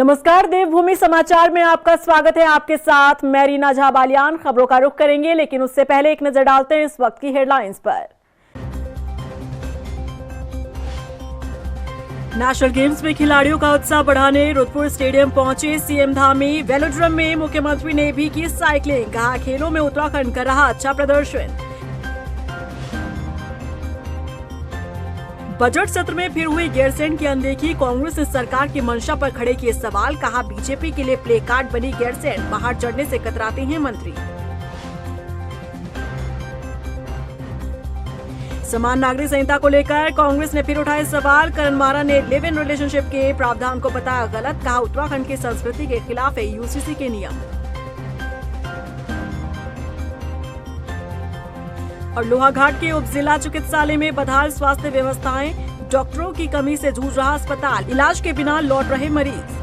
नमस्कार, देवभूमि समाचार में आपका स्वागत है। आपके साथ मैं रीना झा बालियान। खबरों का रुख करेंगे, लेकिन उससे पहले एक नजर डालते हैं इस वक्त की हेडलाइंस पर। नेशनल गेम्स में खिलाड़ियों का उत्साह बढ़ाने रुद्रपुर स्टेडियम पहुंचे सीएम धामी। वेलोड्रम में मुख्यमंत्री ने भी की साइकिलिंग। कहा, खेलों में उत्तराखंड कर रहा अच्छा प्रदर्शन। बजट सत्र में फिर हुई गैरसैंण की अनदेखी। कांग्रेस ने सरकार की मंशा पर खड़े किए सवाल। कहा, बीजेपी के लिए प्ले कार्ड बनी गैरसैंण। पहाड़ चढ़ने से कतराते हैं मंत्री। समान नागरिक संहिता को लेकर कांग्रेस ने फिर उठाए सवाल। करण मारा ने लिव इन रिलेशनशिप के प्रावधान को बताया गलत। कहा, उत्तराखंड की संस्कृति के खिलाफ है यूसीसी के नियम। और लोहाघाट के उप जिला चिकित्सालय में बदहाल स्वास्थ्य व्यवस्थाएं। डॉक्टरों की कमी से जूझ रहा अस्पताल। इलाज के बिना लौट रहे मरीज।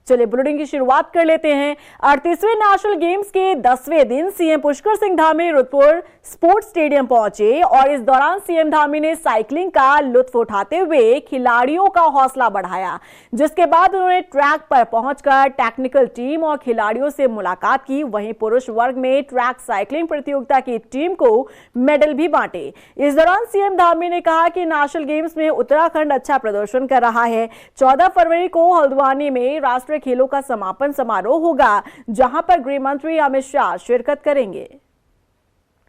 चलिए बुलेटिन की शुरुआत कर लेते हैं। 38वें नेशनल गेम्स के 10वें दिन CM Pushkar Singh Dhami Rudrapur sports stadium पहुंचे और इस दौरान सीएम धामी ने साइकिलिंग का लुत्फ उठाते हुए खिलाड़ियों का हौसला बढ़ाया, जिसके बाद उन्होंने ट्रैक पर पहुंचकर टेक्निकल टीम और खिलाड़ियों से मुलाकात की। वहीं पुरुष वर्ग में ट्रैक साइकिलिंग प्रतियोगिता की टीम को मेडल भी बांटे। इस दौरान सीएम धामी ने कहा कि नेशनल गेम्स में उत्तराखंड अच्छा प्रदर्शन कर रहा है। 14 फरवरी को हल्द्वानी में राष्ट्रीय खेलों का समापन समारोह होगा, जहां पर गृह मंत्री अमित शाह शिरकत करेंगे।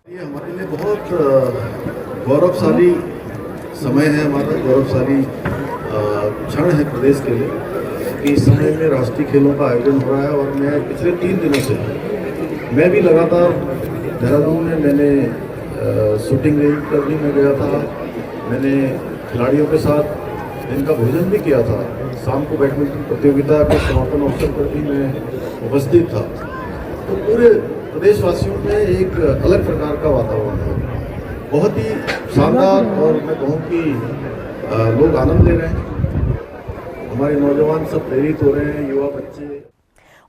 ये हमारे लिए बहुत गौरवशाली समय है, हमारा गौरवशाली क्षण है प्रदेश के लिए कि इस समय में राष्ट्रीय खेलों का आयोजन हो रहा है। और मैं पिछले 3 दिनों से मैं भी लगातार देहरादून में मैंने शूटिंग रेंज पर भी मैं गया था। मैंने खिलाड़ियों के साथ दिन का भोजन भी किया था। शाम को बैडमिंटन प्रतियोगिता के समापन अवसर पर भी मैं उपस्थित था। तो पूरे प्रदेशवासियों में एक अलग प्रकार का वातावरण है, बहुत ही शानदार। और मैं कहूँ कि लोग आनंद ले रहे हैं, हमारे नौजवान सब प्रेरित हो रहे हैं, युवा बच्चे।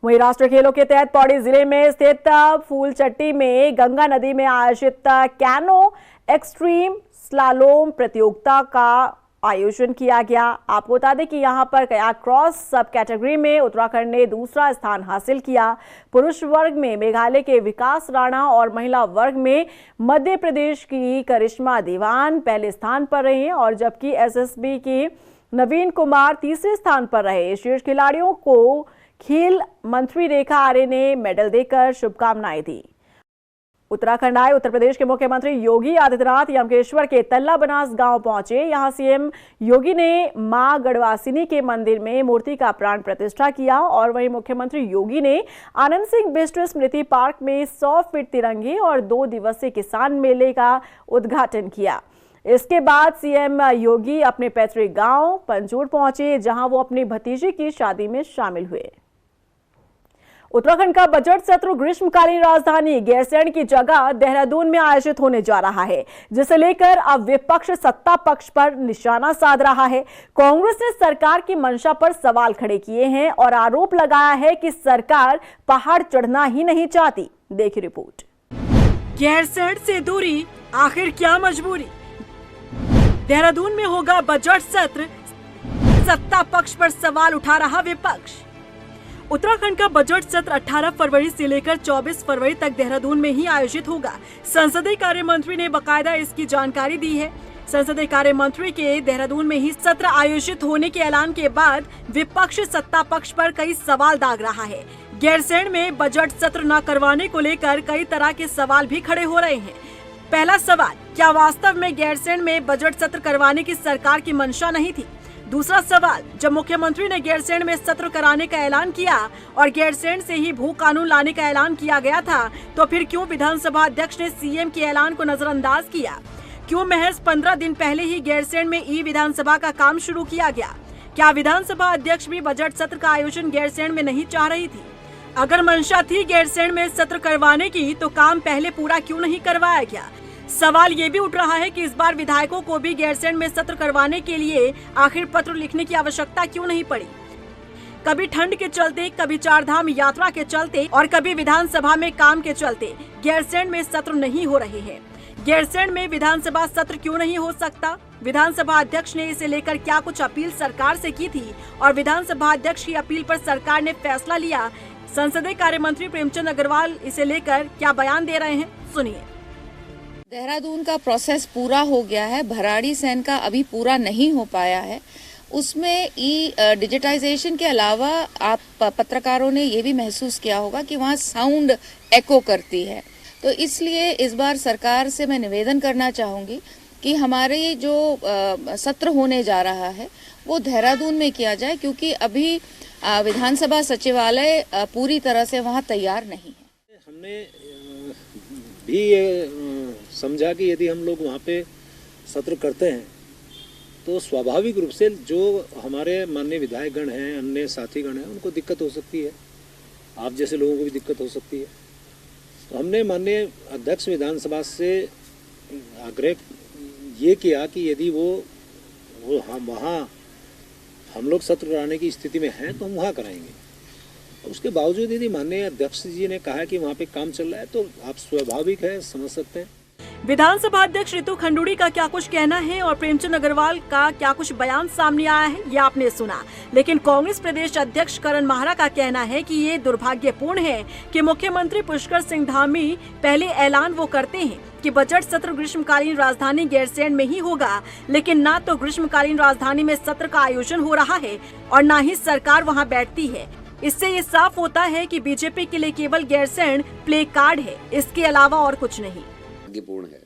वहीं राष्ट्रीय खेलों के तहत पौड़ी जिले में स्थित फूलचट्टी में गंगा नदी में आयोजित कैनो एक्सट्रीम स्लालोम प्रतियोगिता का आयोजन किया गया। आपको बता दें कि यहां पर कयाक क्रॉस सब कैटेगरी में उत्तराखंड ने दूसरा स्थान हासिल किया। पुरुष वर्ग में मेघालय के विकास राणा और महिला वर्ग में मध्य प्रदेश की करिश्मा दीवान पहले स्थान पर रहे और जबकि एसएसबी की नवीन कुमार तीसरे स्थान पर रहे। शीर्ष खिलाड़ियों को खेल मंत्री रेखा आर्य ने मेडल देकर शुभकामनाएं दी। उत्तराखंड आए उत्तर प्रदेश के मुख्यमंत्री योगी आदित्यनाथ यमकेश्वर के तल्ला बनास गांव पहुंचे। यहां सीएम योगी ने मां गढ़वासिनी के मंदिर में मूर्ति का प्राण प्रतिष्ठा किया और वहीं मुख्यमंत्री योगी ने आनंद सिंह बिष्ट स्मृति पार्क में 100 फीट तिरंगे और 2 दिवसीय किसान मेले का उद्घाटन किया। इसके बाद सीएम योगी अपने पैतृक गांव पंजूर पहुंचे, जहां वो अपनी भतीजी की शादी में शामिल हुए। उत्तराखंड का बजट सत्र ग्रीष्मकालीन राजधानी गैरसैंण की जगह देहरादून में आयोजित होने जा रहा है, जिसे लेकर अब विपक्ष सत्ता पक्ष पर निशाना साध रहा है। कांग्रेस ने सरकार की मंशा पर सवाल खड़े किए हैं और आरोप लगाया है कि सरकार पहाड़ चढ़ना ही नहीं चाहती। देखिए रिपोर्ट। गैरसैंण से दूरी, आखिर क्या मजबूरी? देहरादून में होगा बजट सत्र, सत्ता पक्ष पर सवाल उठा रहा विपक्ष। उत्तराखंड का बजट सत्र 18 फरवरी से लेकर 24 फरवरी तक देहरादून में ही आयोजित होगा। संसदीय कार्य मंत्री ने बकायदा इसकी जानकारी दी है। संसदीय कार्य मंत्री के देहरादून में ही सत्र आयोजित होने के ऐलान के बाद विपक्ष सत्ता पक्ष पर कई सवाल दाग रहा है। गैरसैंण में बजट सत्र न करवाने को लेकर कई तरह के सवाल भी खड़े हो रहे हैं। पहला सवाल, क्या वास्तव में गैरसैंण में बजट सत्र करवाने की सरकार की मंशा नहीं थी? दूसरा सवाल, जब मुख्यमंत्री ने गैरसैंण में सत्र कराने का ऐलान किया और गैरसैंण से ही भू कानून लाने का ऐलान किया गया था, तो फिर क्यों विधानसभा अध्यक्ष ने सीएम के ऐलान को नजरअंदाज किया? क्यों महज 15 दिन पहले ही गैरसैंण में ई विधानसभा का काम शुरू किया गया? क्या विधानसभा अध्यक्ष भी बजट सत्र का आयोजन गैरसैंण में नहीं चाह रही थी? अगर मंशा थी गैरसैंण में सत्र करवाने की, तो काम पहले पूरा क्यों नहीं करवाया गया? सवाल ये भी उठ रहा है कि इस बार विधायकों को भी गैरसैंण में सत्र करवाने के लिए आखिर पत्र लिखने की आवश्यकता क्यों नहीं पड़ी? कभी ठंड के चलते, कभी चारधाम यात्रा के चलते और कभी विधानसभा में काम के चलते गैरसैंण में सत्र नहीं हो रहे हैं। गैरसैंण में विधानसभा सत्र क्यों नहीं हो सकता? विधानसभा अध्यक्ष ने इसे लेकर क्या कुछ अपील सरकार से की थी और विधानसभा अध्यक्ष की अपील पर सरकार ने फैसला लिया। संसदीय कार्य मंत्री प्रेमचंद अग्रवाल इसे लेकर क्या बयान दे रहे हैं, सुनिए। देहरादून का प्रोसेस पूरा हो गया है, भराड़ी सैन का अभी पूरा नहीं हो पाया है। उसमें डिजिटाइजेशन के अलावा आप पत्रकारों ने ये भी महसूस किया होगा कि वहाँ साउंड एको करती है। तो इसलिए इस बार सरकार से मैं निवेदन करना चाहूँगी कि हमारे जो सत्र होने जा रहा है वो देहरादून में किया जाए, क्योंकि अभी विधानसभा सचिवालय पूरी तरह से वहाँ तैयार नहीं है। हमने भी ये समझा कि यदि हम लोग वहाँ पे सत्र करते हैं तो स्वाभाविक रूप से जो हमारे माननीय विधायकगण हैं, अन्य साथीगण हैं, उनको दिक्कत हो सकती है, आप जैसे लोगों को भी दिक्कत हो सकती है। तो हमने माननीय अध्यक्ष विधानसभा से आग्रह ये किया कि यदि वो वहाँ हम लोग सत्र कराने की स्थिति में हैं तो हम वहाँ कराएंगे। उसके बावजूद यदि माननीय अध्यक्ष जी ने कहा कि वहाँ पे काम चल रहा है तो आप स्वाभाविक है, समझ सकते हैं। विधानसभा अध्यक्ष रितु खंडूड़ी का क्या कुछ कहना है और प्रेमचंद अग्रवाल का क्या कुछ बयान सामने आया है, ये आपने सुना। लेकिन कांग्रेस प्रदेश अध्यक्ष करण माहरा का कहना है कि ये दुर्भाग्यपूर्ण है कि मुख्यमंत्री पुष्कर सिंह धामी पहले ऐलान वो करते हैं कि बजट सत्र ग्रीष्मकालीन राजधानी गैरसैंण में ही होगा, लेकिन ना तो ग्रीष्मकालीन राजधानी में सत्र का आयोजन हो रहा है और ना ही सरकार वहाँ बैठती है। इससे ये साफ होता है कि बीजेपी के लिए केवल गैरसैंण प्ले कार्ड है, इसके अलावा और कुछ नहीं। दुर्भाग्यपूर्ण है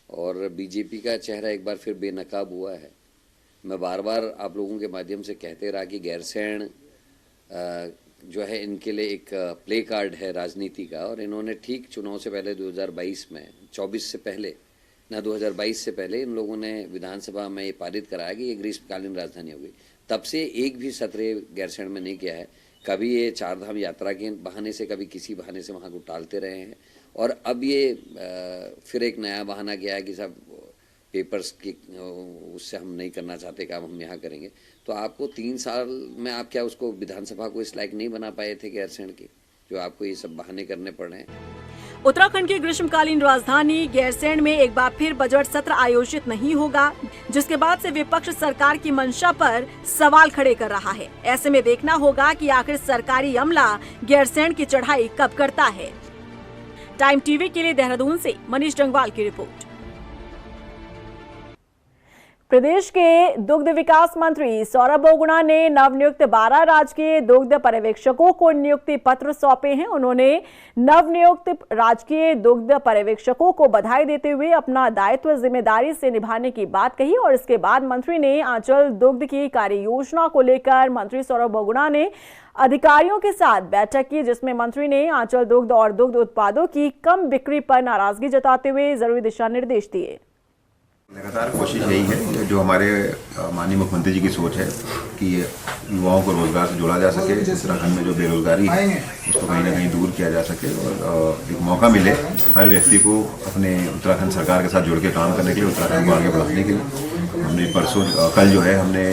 और बीजेपी का चेहरा एक बार फिर बेनकाब हुआ है। मैं बार बार आप लोगों के माध्यम से कहते रहा कि गैरसैंण जो है इनके लिए एक प्ले कार्ड है राजनीति का, और इन्होंने ठीक चुनाव से पहले 2022 में 24 से पहले ना 2022 से पहले इन लोगों ने विधानसभा में ये पारित कराया कि ये ग्रीष्मकालीन राजधानी होगी। तब से एक भी सत्र गैरसैंण में नहीं किया है। कभी ये चारधाम यात्रा के बहाने से, कभी किसी बहाने से वहाँ को टालते रहे हैं, और अब ये फिर एक नया बहाना किया है कि सब पेपर्स की उससे हम नहीं करना चाहते काम, हम यहाँ करेंगे। तो आपको 3 साल में आप क्या उसको विधानसभा को इस लायक नहीं बना पाए थे गैरसैंण की, जो आपको ये सब बहाने करने पड़ रहे हैं। उत्तराखंड की ग्रीष्मकालीन राजधानी गैरसैंण में एक बार फिर बजट सत्र आयोजित नहीं होगा, जिसके बाद से विपक्ष सरकार की मंशा पर सवाल खड़े कर रहा है। ऐसे में देखना होगा कि आखिर सरकारी अमला गैरसैंण की चढ़ाई कब करता है। टाइम टीवी के लिए देहरादून से मनीष डंगवाल की रिपोर्ट। प्रदेश के दुग्ध विकास मंत्री सौरभ बोगुणा ने नवनियुक्त 12 राजकीय दुग्ध पर्यवेक्षकों को नियुक्ति पत्र सौंपे हैं। उन्होंने नवनियुक्त राजकीय दुग्ध पर्यवेक्षकों को बधाई देते हुए अपना दायित्व जिम्मेदारी से निभाने की बात कही, और इसके बाद मंत्री ने आंचल दुग्ध की कार्य योजना को लेकर मंत्री सौरभ बोगुणा ने अधिकारियों के साथ बैठक की, जिसमें मंत्री ने आंचल दुग्ध और दुग्ध उत्पादों की कम बिक्री पर नाराजगी जताते हुए जरूरी दिशा निर्देश दिए। लगातार कोशिश यही है, जो हमारे माननीय मुख्यमंत्री जी की सोच है कि युवाओं को रोजगार से जोड़ा जा सके, उत्तराखंड में जो बेरोजगारी है उसको कहीं ना कहीं दूर किया जा सके और एक मौका मिले हर व्यक्ति को अपने उत्तराखंड सरकार के साथ जुड़ के काम करने के लिए, उत्तराखंड को आगे बढ़ाने के लिए। हमने कल जो है हमने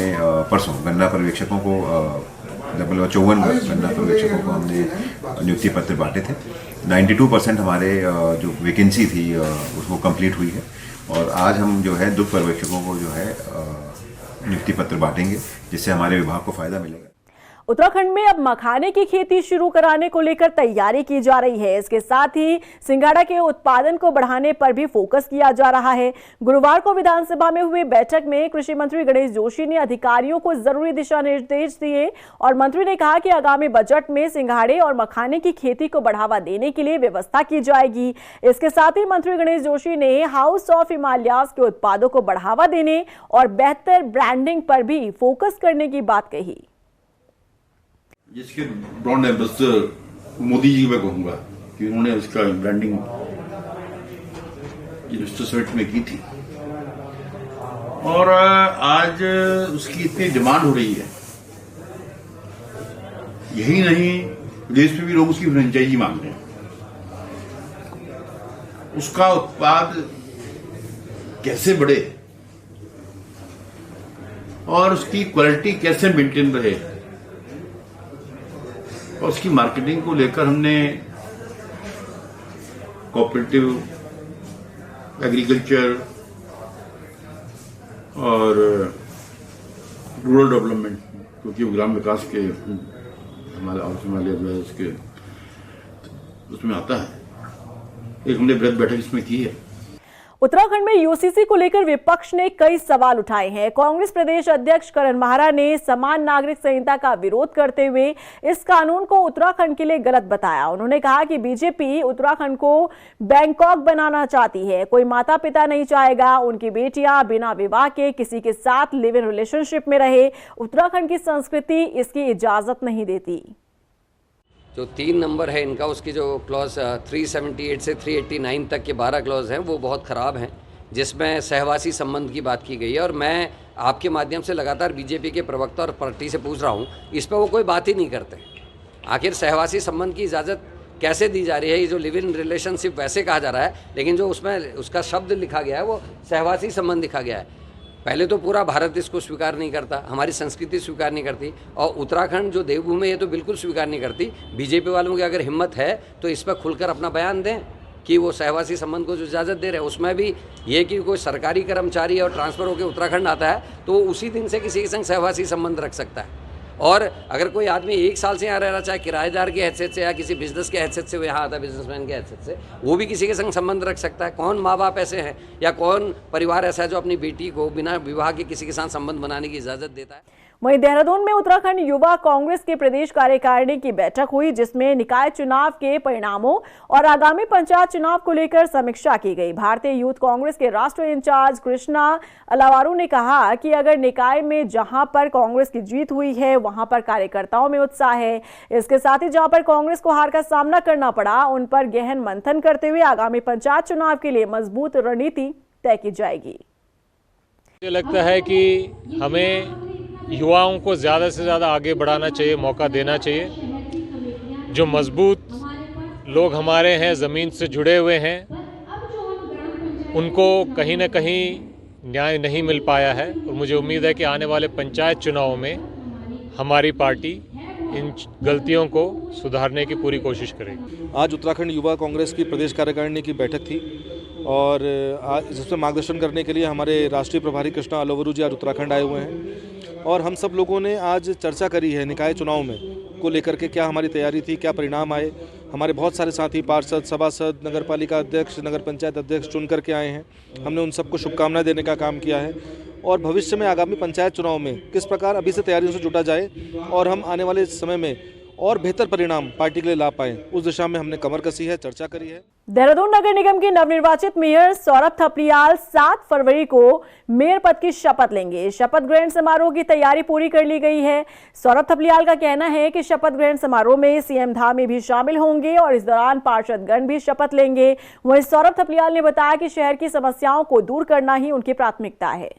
परसों गन्ना पर्यवेक्षकों को 54 गन्ना पर्यवेक्षकों को हमने नियुक्ति पत्र बांटे थे। 92% हमारे जो वैकेंसी थी वो कंप्लीट हुई है, और आज हम जो है दुग्ध पर्यवेक्षकों को जो है नियुक्ति पत्र बांटेंगे, जिससे हमारे विभाग को फायदा मिलेगा। उत्तराखंड में अब मखाने की खेती शुरू कराने को लेकर तैयारी की जा रही है। इसके साथ ही सिंघाड़ा के उत्पादन को बढ़ाने पर भी फोकस किया जा रहा है। गुरुवार को विधानसभा में हुई बैठक में कृषि मंत्री गणेश जोशी ने अधिकारियों को जरूरी दिशा निर्देश दिए, और मंत्री ने कहा कि आगामी बजट में सिंघाड़े और मखाने की खेती को बढ़ावा देने के लिए व्यवस्था की जाएगी। इसके साथ ही मंत्री गणेश जोशी ने हाउस ऑफ हिमालयाज के उत्पादों को बढ़ावा देने और बेहतर ब्रांडिंग पर भी फोकस करने की बात कही। जिसके ब्रांड एम्बेसडर मोदी जी मैं कहूंगा कि उन्होंने उसका ब्रांडिंग इन्वेस्टर समिट में की थी, और आज उसकी इतनी डिमांड हो रही है। यही नहीं, विदेश में भी लोग उसकी फ्रेंचाइजी मांग रहे हैं। उसका उत्पाद कैसे बढ़े और उसकी क्वालिटी कैसे मेंटेन रहे, और उसकी मार्केटिंग को लेकर हमने कोऑपरेटिव एग्रीकल्चर और रूरल डेवलपमेंट, क्योंकि ग्राम विकास के हमारे ऑफिस में जो है उसके उसमें आता है। एक हमने बृहद बैठक इसमें की है। उत्तराखंड में यूसीसी को लेकर विपक्ष ने कई सवाल उठाए हैं। कांग्रेस प्रदेश अध्यक्ष करण माहरा ने समान नागरिक संहिता का विरोध करते हुए इस कानून को उत्तराखंड के लिए गलत बताया। उन्होंने कहा कि बीजेपी उत्तराखंड को बैंकॉक बनाना चाहती है। कोई माता पिता नहीं चाहेगा उनकी बेटियां बिना विवाह के किसी के साथ लिव इन रिलेशनशिप में रहे। उत्तराखंड की संस्कृति इसकी इजाजत नहीं देती। जो 3 नंबर है इनका, उसकी जो क्लॉज 378 से 389 तक के 12 क्लॉज हैं वो बहुत ख़राब हैं, जिसमें सहवासी संबंध की बात की गई है। और मैं आपके माध्यम से लगातार बीजेपी के प्रवक्ता और पार्टी से पूछ रहा हूँ, इस पर वो कोई बात ही नहीं करते। आखिर सहवासी संबंध की इजाज़त कैसे दी जा रही है? ये जो लिव इन रिलेशनशिप वैसे कहा जा रहा है, लेकिन जो उसमें उसका शब्द लिखा गया है वो सहवासी संबंध लिखा गया है। पहले तो पूरा भारत इसको स्वीकार नहीं करता, हमारी संस्कृति स्वीकार नहीं करती, और उत्तराखंड जो देवभूमि है तो बिल्कुल स्वीकार नहीं करती। बीजेपी वालों की अगर हिम्मत है तो इस पर खुलकर अपना बयान दें कि वो सहवासी संबंध को जो इजाज़त दे रहे हैं, उसमें भी ये कि कोई सरकारी कर्मचारी और ट्रांसफ़र होकर उत्तराखंड आता है तो उसी दिन से किसी के संग सहवासी संबंध रख सकता है। और अगर कोई आदमी 1 साल से यहाँ रह रहा, चाहे किराएदार की हैसियत से या किसी बिजनेस के हैसियत से वो यहाँ आता है, बिजनेसमैन की हैसियत से, वो भी किसी के संग संबंध रख सकता है। कौन माँ बाप ऐसे हैं या कौन परिवार ऐसा है जो अपनी बेटी को बिना विवाह के किसी के साथ संबंध बनाने की इजाज़त देता है? वहीं देहरादून में उत्तराखंड युवा कांग्रेस की प्रदेश कार्यकारिणी की बैठक हुई, जिसमें निकाय चुनाव के परिणामों और आगामी पंचायत चुनाव को लेकर समीक्षा की गई। भारतीय यूथ कांग्रेस के राष्ट्रीय इंचार्ज कृष्णा अलावारू ने कहा कि अगर निकाय में जहां पर कांग्रेस की जीत हुई है वहां पर कार्यकर्ताओं में उत्साह है। इसके साथ ही जहां पर कांग्रेस को हार का सामना करना पड़ा, उन पर गहन मंथन करते हुए आगामी पंचायत चुनाव के लिए मजबूत रणनीति तय की जाएगी। मुझे लगता है कि हमें युवाओं को ज़्यादा से ज़्यादा आगे बढ़ाना चाहिए, मौका देना चाहिए। जो मजबूत लोग हमारे हैं, ज़मीन से जुड़े हुए हैं, उनको कहीं ना कहीं न्याय नहीं मिल पाया है। और मुझे उम्मीद है कि आने वाले पंचायत चुनाव में हमारी पार्टी इन गलतियों को सुधारने की पूरी कोशिश करेगी। आज उत्तराखंड युवा कांग्रेस की प्रदेश कार्यकारिणी की बैठक थी और आज जिसमें मार्गदर्शन करने के लिए हमारे राष्ट्रीय प्रभारी कृष्णा अलावारू जी आज उत्तराखंड आए हुए हैं। और हम सब लोगों ने आज चर्चा करी है निकाय चुनाव में को लेकर के, क्या हमारी तैयारी थी, क्या परिणाम आए। हमारे बहुत सारे साथी पार्षद, सभासद, नगर पालिका अध्यक्ष, नगर पंचायत अध्यक्ष चुन करके आए हैं। हमने उन सबको शुभकामनाएं देने का काम किया है और भविष्य में आगामी पंचायत चुनाव में किस प्रकार अभी से तैयारियों से जुटा जाए और हम आने वाले समय में और बेहतर परिणाम पार्टी के लिए ला पाएं, उस दिशा में हमने कमर कसी है, चर्चा करी है। देहरादून नगर निगम के नवनिर्वाचित मेयर सौरभ थपलियाल 7 फरवरी को मेयर पद की शपथ लेंगे। शपथ ग्रहण समारोह की तैयारी पूरी कर ली गई है। सौरभ थपलियाल का कहना है कि शपथ ग्रहण समारोह में सीएम धामी भी शामिल होंगे और इस दौरान पार्षदगण भी शपथ लेंगे। वहीं सौरभ थपलियाल ने बताया कि शहर की समस्याओं को दूर करना ही उनकी प्राथमिकता है।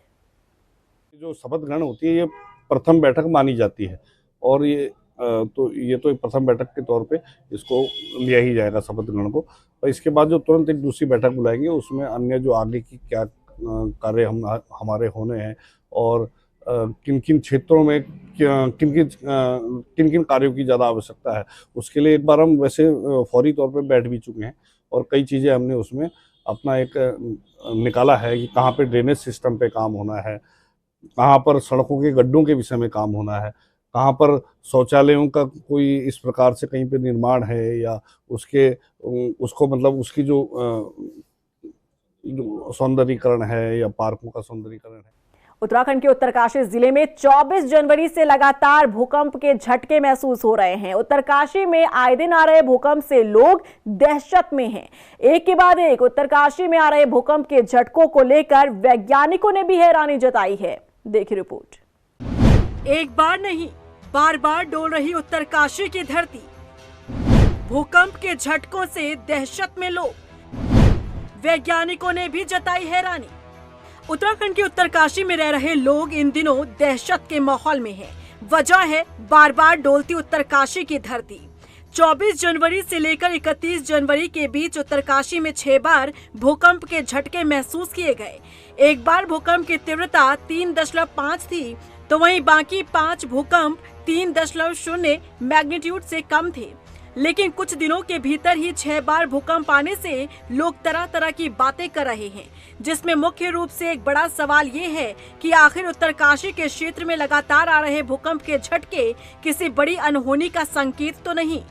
जो शपथ ग्रहण होती है ये प्रथम बैठक मानी जाती है और ये तो एक प्रथम बैठक के तौर पे इसको लिया ही जाएगा शपथ ग्रहण को। और इसके बाद जो तुरंत एक दूसरी बैठक बुलाएंगे उसमें अन्य जो आगे की क्या कार्य हमारे होने हैं और किन किन क्षेत्रों में किन किन कार्यों की ज़्यादा आवश्यकता है, उसके लिए एक बार हम वैसे फौरी तौर पे बैठ भी चुके हैं और कई चीज़ें हमने उसमें अपना एक निकाला है कि कहाँ पे ड्रेनेज सिस्टम पे काम होना है, कहाँ पर सड़कों के गड्ढों के विषय में काम होना है, कहाँ पर शौचालयों का कोई इस प्रकार से कहीं पे निर्माण है या उसको मतलब उसकी जो सौंदर्यीकरण है या पार्कों का सौंदर्यीकरण है। उत्तराखंड के उत्तरकाशी जिले में 24 जनवरी से लगातार भूकंप के झटके महसूस हो रहे हैं। उत्तरकाशी में आए दिन आ रहे भूकंप से लोग दहशत में हैं। एक के बाद एक उत्तरकाशी में आ रहे भूकंप के झटकों को लेकर वैज्ञानिकों ने भी हैरानी जताई है। देखिए रिपोर्ट। एक बार नहीं, बार बार डोल रही उत्तरकाशी की धरती। भूकंप के झटकों से दहशत में लोग, वैज्ञानिकों ने भी जताई हैरानी। उत्तराखंड के उत्तरकाशी में रह रहे लोग इन दिनों दहशत के माहौल में हैं। वजह है बार बार डोलती उत्तरकाशी की धरती। 24 जनवरी से लेकर 31 जनवरी के बीच उत्तरकाशी में 6 बार भूकंप के झटके महसूस किए गए। एक बार भूकंप की तीव्रता 3.5 थी, तो वहीं बाकी 5 भूकंप 3.0 मैग्नीट्यूड से कम थे। लेकिन कुछ दिनों के भीतर ही 6 बार भूकंप आने से लोग तरह तरह की बातें कर रहे हैं, जिसमें मुख्य रूप से एक बड़ा सवाल ये है कि आखिर उत्तरकाशी के क्षेत्र में लगातार आ रहे भूकंप के झटके किसी बड़ी अनहोनी का संकेत तो नहीं।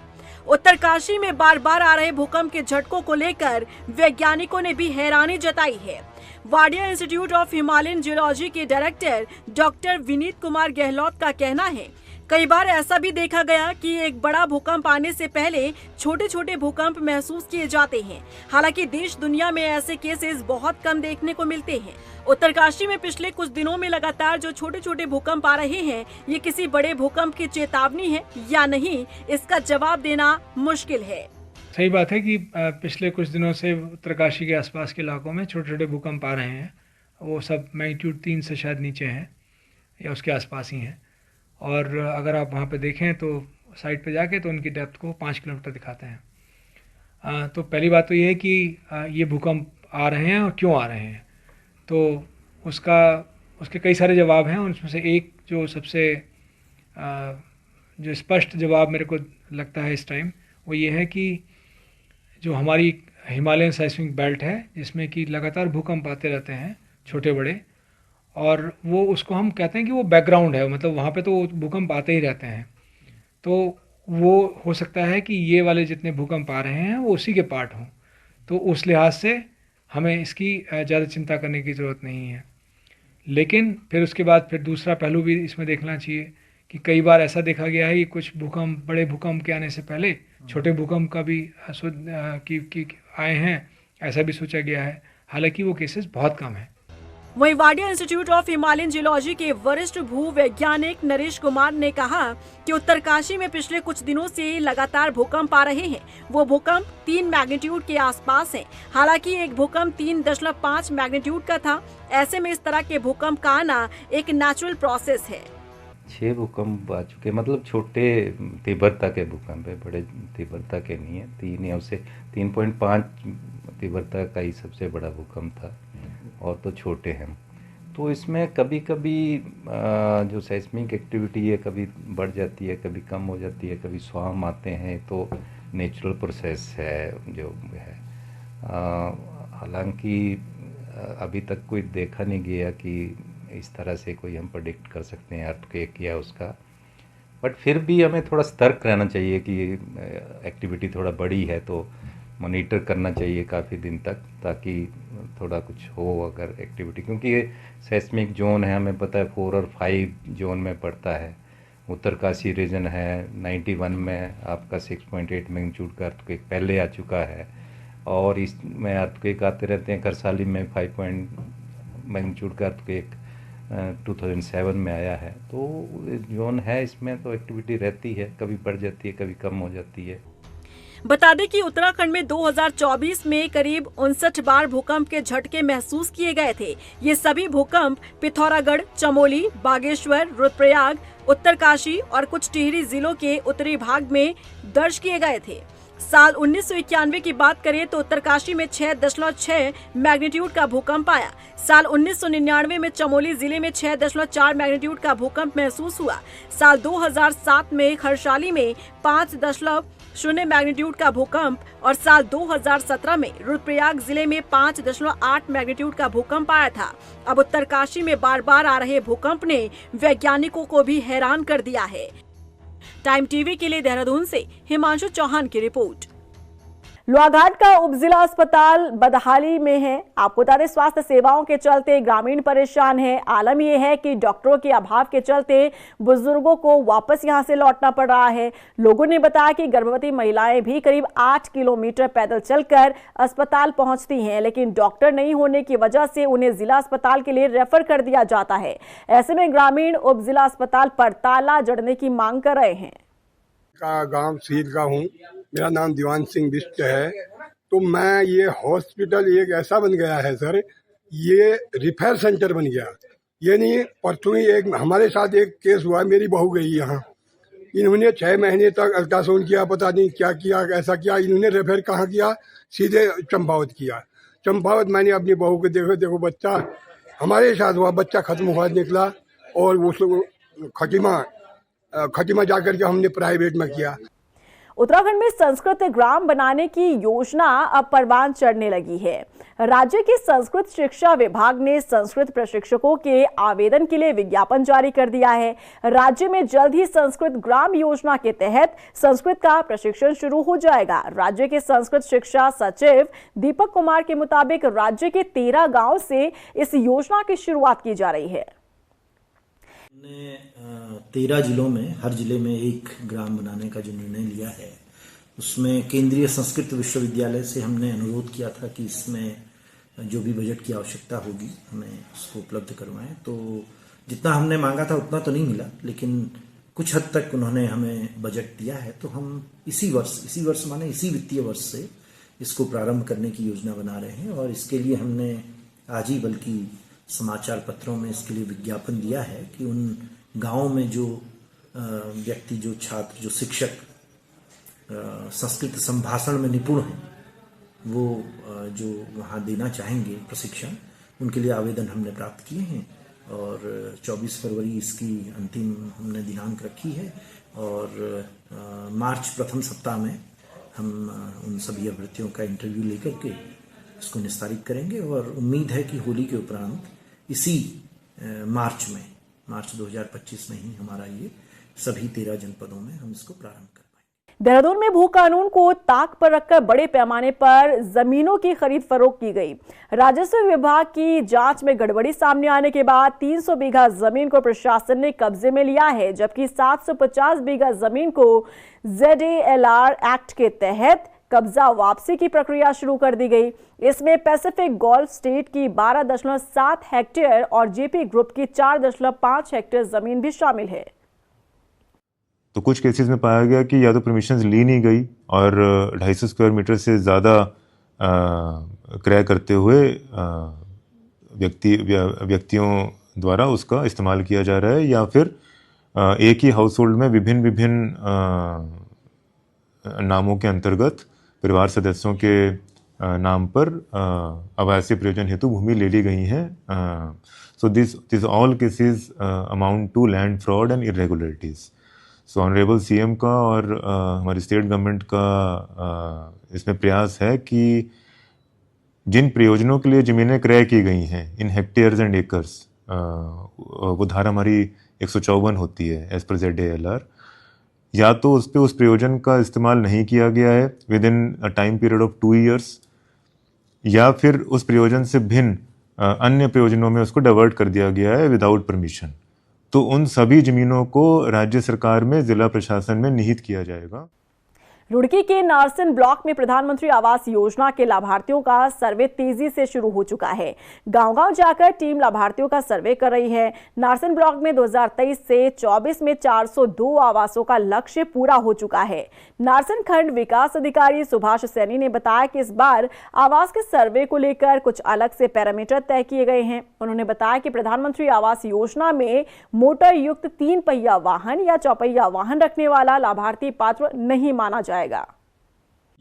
उत्तरकाशी में बार बार आ रहे भूकंप के झटकों को लेकर वैज्ञानिकों ने भी हैरानी जताई है। Wadia institute of Himalayan geology के डायरेक्टर डॉक्टर विनीत कुमार गहलोत का कहना है, कई बार ऐसा भी देखा गया कि एक बड़ा भूकंप आने से पहले छोटे छोटे भूकंप महसूस किए जाते हैं। हालांकि देश दुनिया में ऐसे केसेस बहुत कम देखने को मिलते हैं। उत्तरकाशी में पिछले कुछ दिनों में लगातार जो छोटे छोटे भूकंप आ रहे हैं, ये किसी बड़े भूकंप की चेतावनी है या नहीं, इसका जवाब देना मुश्किल है। सही बात है कि पिछले कुछ दिनों से उत्तरकाशी के आसपास के इलाकों में छोटे छोटे भूकंप आ रहे हैं। वो सब मैग्नीट्यूड 3 से शायद नीचे हैं या उसके आसपास ही हैं। और अगर आप वहाँ पे देखें तो साइट पे जाके तो उनकी डेप्थ को 5 किलोमीटर दिखाते हैं। तो पहली बात तो ये है कि ये भूकंप आ रहे हैं और क्यों आ रहे हैं, तो उसके कई सारे जवाब हैं। उसमें से एक जो सबसे जो स्पष्ट जवाब मेरे को लगता है इस टाइम, वो ये है कि जो हमारी हिमालयन साइस्मिक बेल्ट है, जिसमें कि लगातार भूकंप आते रहते हैं छोटे बड़े, और वो उसको हम कहते हैं कि वो बैकग्राउंड है, मतलब वहाँ पे तो भूकंप आते ही रहते हैं। तो वो हो सकता है कि ये वाले जितने भूकंप आ रहे हैं वो उसी के पार्ट हों। तो उस लिहाज से हमें इसकी ज़्यादा चिंता करने की ज़रूरत नहीं है। लेकिन फिर उसके बाद फिर दूसरा पहलू भी इसमें देखना चाहिए कि कई बार ऐसा देखा गया है कि कुछ भूकंप, बड़े भूकंप के आने से पहले छोटे भूकंप का भी आए हैं, ऐसा भी सोचा गया है। हालांकि वो केसेस बहुत कम हैं। वहीं Wadia institute of Himalayan geology के वरिष्ठ भू वैज्ञानिक नरेश कुमार ने कहा कि उत्तरकाशी में पिछले कुछ दिनों से लगातार भूकंप आ रहे हैं। वो भूकंप 3 मैग्नीट्यूड के आसपास हैं। हालांकि एक भूकंप 3.5 मैग्नीट्यूड का था। ऐसे में इस तरह के भूकंप का आना एक नेचुरल प्रोसेस है। 6 भूकंप आ चुके, मतलब छोटे तीव्रता के भूकंप है, बड़े तीव्रता के नहीं है। 3 या उससे 3.5 तीव्रता का ही सबसे बड़ा भूकंप था, और तो छोटे हैं। तो इसमें कभी कभी जो सेस्मिक एक्टिविटी है कभी बढ़ जाती है, कभी कम हो जाती है, कभी स्वाम आते हैं। तो नेचुरल प्रोसेस है जो है। हालांकि अभी तक कोई देखा नहीं गया कि इस तरह से कोई हम प्रेडिक्ट कर सकते हैं अर्थक्वेक या उसका। बट फिर भी हमें थोड़ा सतर्क रहना चाहिए कि एक्टिविटी थोड़ा बड़ी है तो मॉनिटर करना चाहिए काफ़ी दिन तक, ताकि थोड़ा कुछ हो अगर एक्टिविटी, क्योंकि ये सेस्मिक जोन है, हमें पता है 4 और 5 जोन में पड़ता है। उत्तरकाशी रीजन है 91 में आपका 6.8 मैग्नीट्यूड का अर्थक्वेक पहले आ चुका है, और इसमें अर्थक्वेक आते रहते हैं। करसाली में 5 मैग्नीट्यूड का अर्थक्वेक 2007 में आया है। तो जोन है, इसमें तो एक्टिविटी रहती है, कभी बढ़ जाती है, कभी कम हो जाती है। बता दें कि उत्तराखंड में 2024 में करीब 59 बार भूकंप के झटके महसूस किए गए थे। ये सभी भूकंप पिथौरागढ़, चमोली, बागेश्वर, रुद्रप्रयाग, उत्तरकाशी और कुछ टिहरी जिलों के उत्तरी भाग में दर्ज किए गए थे। साल 1991 की बात करें तो उत्तरकाशी में 6.6 मैग्नीट्यूड का भूकंप आया। साल 1999 में चमोली जिले में 6.4 मैग्नीट्यूड का भूकंप महसूस हुआ। साल 2007 में खरसाली में 5.0 मैग्नीट्यूड का भूकंप और साल 2017 में रुद्रप्रयाग जिले में 5.8 मैग्नीट्यूड का भूकंप आया था। अब उत्तरकाशी में बार बार आ रहे भूकंप ने वैज्ञानिकों को भी हैरान कर दिया है। टाइम टीवी के लिए देहरादून से हिमांशु चौहान की रिपोर्ट। लोहाघाट का उपजिला अस्पताल बदहाली में है। आपको बता दें, स्वास्थ्य सेवाओं के चलते ग्रामीण परेशान हैं। आलम यह है कि डॉक्टरों के अभाव के चलते बुजुर्गों को वापस यहां से लौटना पड़ रहा है। लोगों ने बताया कि गर्भवती महिलाएं भी करीब 8 किलोमीटर पैदल चलकर अस्पताल पहुंचती हैं, लेकिन डॉक्टर नहीं होने की वजह से उन्हें जिला अस्पताल के लिए रेफर कर दिया जाता है। ऐसे में ग्रामीण उपजिला अस्पताल पर ताला जड़ने की मांग कर रहे हैं। गांव सील का हूँ, मेरा नाम दीवान सिंह बिष्ट है। तो मैं ये हॉस्पिटल एक ऐसा बन गया है सर, ये रिफेयर सेंटर बन गया। ये नहीं, परसों ही एक हमारे साथ एक केस हुआ, मेरी बहू गई यहाँ, इन्होंने 6 महीने तक अल्ट्रासाउंड किया, पता नहीं क्या किया, ऐसा किया। इन्होंने रेफर कहाँ किया, सीधे चंपावत किया। चंपावत मैंने अपनी बहू को देखो बच्चा हमारे साथ हुआ, बच्चा खत्म हुआ निकला, और वो खटीमा जाकर के हमने प्राइवेट में किया। उत्तराखंड में संस्कृत ग्राम बनाने की योजना अब परवान चढ़ने लगी है। राज्य के संस्कृत शिक्षा विभाग ने संस्कृत प्रशिक्षकों के आवेदन के लिए विज्ञापन जारी कर दिया है। राज्य में जल्द ही संस्कृत ग्राम योजना के तहत संस्कृत का प्रशिक्षण शुरू हो जाएगा। राज्य के संस्कृत शिक्षा सचिव दीपक कुमार के मुताबिक राज्य के 13 गांव से इस योजना की शुरुआत की जा रही है। 13 जिलों में हर जिले में एक ग्राम बनाने का जो निर्णय लिया है, उसमें केंद्रीय संस्कृत विश्वविद्यालय से हमने अनुरोध किया था कि इसमें जो भी बजट की आवश्यकता होगी हमें उसको उपलब्ध करवाएं। तो जितना हमने मांगा था उतना तो नहीं मिला, लेकिन कुछ हद तक उन्होंने हमें बजट दिया है। तो हम इसी वर्ष माने इसी वित्तीय वर्ष से इसको प्रारंभ करने की योजना बना रहे हैं। और इसके लिए हमने आज ही बल्कि समाचार पत्रों में इसके लिए विज्ञापन दिया है कि उन गांवों में जो व्यक्ति, जो छात्र, जो शिक्षक संस्कृत संभाषण में निपुण हैं, वो जो वहाँ देना चाहेंगे प्रशिक्षण, उनके लिए आवेदन हमने प्राप्त किए हैं। और 24 फरवरी इसकी अंतिम हमने दिनांक रखी है और मार्च प्रथम सप्ताह में हम उन सभी अभ्यर्थियों का इंटरव्यू लेकर के इसको निस्तारित करेंगे। और उम्मीद है कि होली के उपरांत इसी मार्च 2025 में ही हमारा ये सभी 13 जनपदों में हम इसको प्रारंभ कर पाएंगे। देहरादून में भू कानून को ताक पर रखकर बड़े पैमाने पर जमीनों की खरीद फरोख्त की गई। राजस्व विभाग की जांच में गड़बड़ी सामने आने के बाद 300 बीघा जमीन को प्रशासन ने कब्जे में लिया है, जबकि 750 बीघा जमीन को ZALR एक्ट के तहत कब्जा वापसी की प्रक्रिया शुरू कर दी गई। इसमें पैसिफिक गोल्फ स्टेट की 12.7 हेक्टेयर और जेपी ग्रुप की 4.5 हेक्टेयर जमीन भी शामिल है। तो कुछ केसेस में पाया गया कि या तो परमिशंस ली नहीं गई और 250 स्क्वायर मीटर से ज़्यादा क्रय करते हुए व्यक्तियों द्वारा उसका इस्तेमाल किया जा रहा है, या फिर एक ही हाउस होल्ड में विभिन्न नामों के अंतर्गत परिवार सदस्यों के नाम पर आवासीय प्रयोजन हेतु भूमि ले ली गई है। So this all cases amount to land fraud and irregularities. So honourable CM का और हमारी स्टेट गवर्नमेंट का इसमें प्रयास है कि जिन प्रयोजनों के लिए ज़मीनें क्रय की गई हैं इन हेक्टेयर्स एंड एकर्स, वो धारा हमारी 154 होती है एज पर ZALR, या तो उस पर उस प्रयोजन का इस्तेमाल नहीं किया गया है with in a time period of 2 years, या फिर उस प्रयोजन से भिन्न अन्य प्रयोजनों में उसको डाइवर्ट कर दिया गया है विदाउट परमिशन। तो उन सभी जमीनों को राज्य सरकार में जिला प्रशासन में निहित किया जाएगा। रुड़की के नारसन ब्लॉक में प्रधानमंत्री आवास योजना के लाभार्थियों का सर्वे तेजी से शुरू हो चुका है। गांव-गांव जाकर टीम लाभार्थियों का सर्वे कर रही है। नारसन ब्लॉक में 2023 से 24 में 402 आवासों का लक्ष्य पूरा हो चुका है। नारसन खंड विकास अधिकारी सुभाष सैनी ने बताया कि इस बार आवास के सर्वे को लेकर कुछ अलग से पैरामीटर तय किए गए हैं। उन्होंने बताया कि प्रधानमंत्री आवास योजना में मोटर युक्त 3 पहिया वाहन या चौपहिया वाहन रखने वाला लाभार्थी पात्र नहीं माना जाएगा।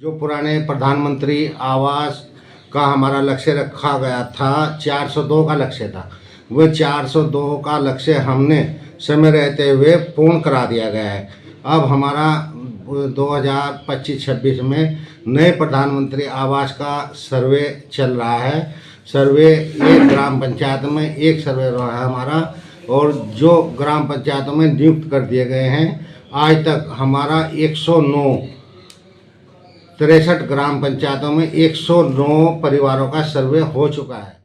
जो पुराने प्रधानमंत्री आवास का हमारा लक्ष्य रखा गया था, 402 का लक्ष्य था, वह 402 का लक्ष्य हमने समय रहते हुए पूर्ण करा दिया गया है। अब हमारा 2025-26 में नए प्रधानमंत्री आवास का सर्वे चल रहा है। सर्वे एक ग्राम पंचायत में एक सर्वे रहा है हमारा, और जो ग्राम पंचायतों में नियुक्त कर दिए गए हैं, आज तक हमारा 63 ग्राम पंचायतों में 109 परिवारों का सर्वे हो चुका है।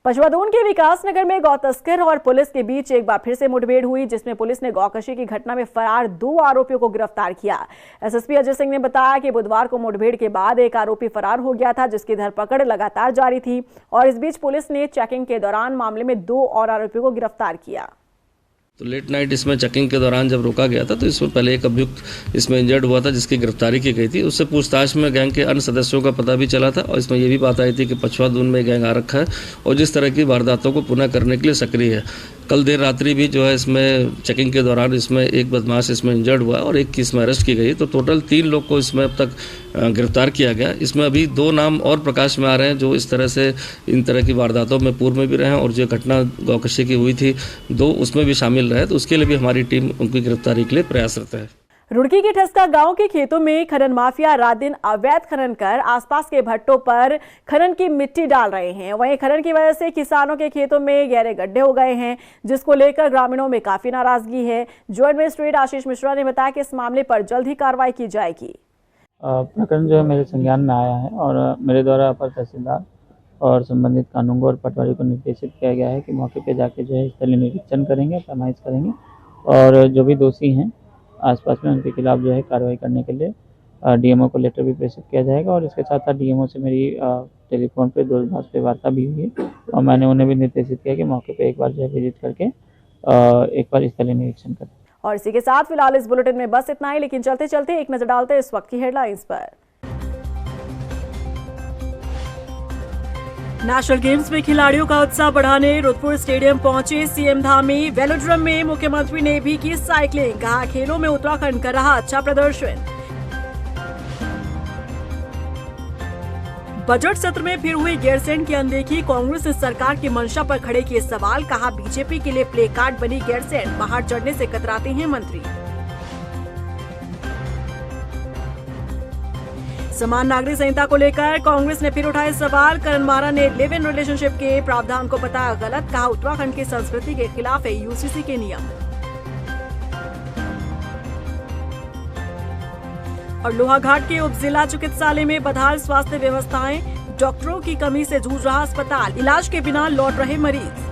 पचवादून के विकासनगर में गौ तस्कर और पुलिस के बीच एक बार फिर से मुठभेड़ हुई, जिसमें पुलिस ने गौकशी की घटना में फरार 2 आरोपियों को गिरफ्तार किया। SSP अजय सिंह ने बताया कि बुधवार को मुठभेड़ के बाद एक आरोपी फरार हो गया था, जिसकी धरपकड़ लगातार जारी थी, और इस बीच पुलिस ने चेकिंग के दौरान मामले में 2 और आरोपियों को गिरफ्तार किया। तो लेट नाइट इसमें चेकिंग के दौरान जब रोका गया था, तो इसमें पहले एक अभियुक्त इसमें इंजर्ड हुआ था, जिसकी गिरफ्तारी की गई थी। उससे पूछताछ में गैंग के अन्य सदस्यों का पता भी चला था, और इसमें यह भी बात आई थी कि पचवादून में गैंग आ रखा है और जिस तरह की वारदातों को पुनः करने के लिए सक्रिय है। कल देर रात्रि भी जो है इसमें चेकिंग के दौरान इसमें एक बदमाश इसमें इंजर्ड हुआ और एक की इसमें अरेस्ट की गई। तो टोटल 3 लोग को इसमें अब तक गिरफ्तार किया गया। इसमें अभी 2 नाम और प्रकाश में आ रहे हैं, जो इस तरह से इन तरह की वारदातों में पूर्व में भी रहे हैं, और जो घटना गौकशी की हुई थी 2 उसमें भी शामिल रहे। तो उसके लिए भी हमारी टीम उनकी गिरफ्तारी के लिए प्रयासरत है। रुड़की के ठस्का गांव के खेतों में खनन माफिया रात दिन अवैध खनन कर आसपास के भट्टों पर खनन की मिट्टी डाल रहे हैं। वहीं खनन की वजह से किसानों के खेतों में गहरे गड्ढे हो गए हैं, जिसको लेकर ग्रामीणों में काफी नाराजगी है। ज्वाइंट मजिस्ट्रेट आशीष मिश्रा ने बताया कि इस मामले पर जल्द ही कार्रवाई की जाएगी। प्रकरण जो है मेरे संज्ञान में आया है और मेरे द्वारा अपर तहसीलदार और संबंधित कानूनगो और पटवारी को निर्देशित किया गया है कि मौके पे जाके जो है स्थलीय निरीक्षण करेंगे, पैमाइश करेंगे और जो भी दोषी हैं आसपास में उनके खिलाफ जो है कार्रवाई करने के लिए डीएमओ को लेटर भी प्रेषित किया जाएगा। और इसके साथ साथ डीएमओ से मेरी टेलीफोन पे दूरभाष पे वार्ता भी हुई है और मैंने उन्हें भी निर्देशित किया कि मौके पे एक बार जो है विजिट करके एक बार स्थलीय निरीक्षण करें। और इसी के साथ फिलहाल इस बुलेटिन में बस इतना ही, लेकिन चलते चलते एक नजर डालते हैं इस वक्त की हेडलाइंस पर। नेशनल गेम्स में खिलाड़ियों का उत्साह बढ़ाने रुद्रपुर स्टेडियम पहुंचे सीएम धामी। वेलोड्रम में मुख्यमंत्री ने भी की साइकिलिंग, कहा खेलों में उत्तराखंड कर रहा अच्छा प्रदर्शन। बजट सत्र में फिर हुई गैरसैंण की अनदेखी, कांग्रेस ने सरकार की मंशा पर खड़े किए सवाल, कहा बीजेपी के लिए प्ले कार्ड बनी गैरसैंण, बाहर चढ़ने से कतराते हैं मंत्री। समान नागरिक संहिता को लेकर कांग्रेस ने फिर उठाए सवाल, करण मारा ने लिव इन रिलेशनशिप के प्रावधान को बताया गलत, कहा उत्तराखंड की संस्कृति के खिलाफ है यूसीसी के नियम। और लोहाघाट के उप जिला चिकित्सालय में बदहाल स्वास्थ्य व्यवस्थाएं, डॉक्टरों की कमी से जूझ रहा अस्पताल, इलाज के बिना लौट रहे मरीज।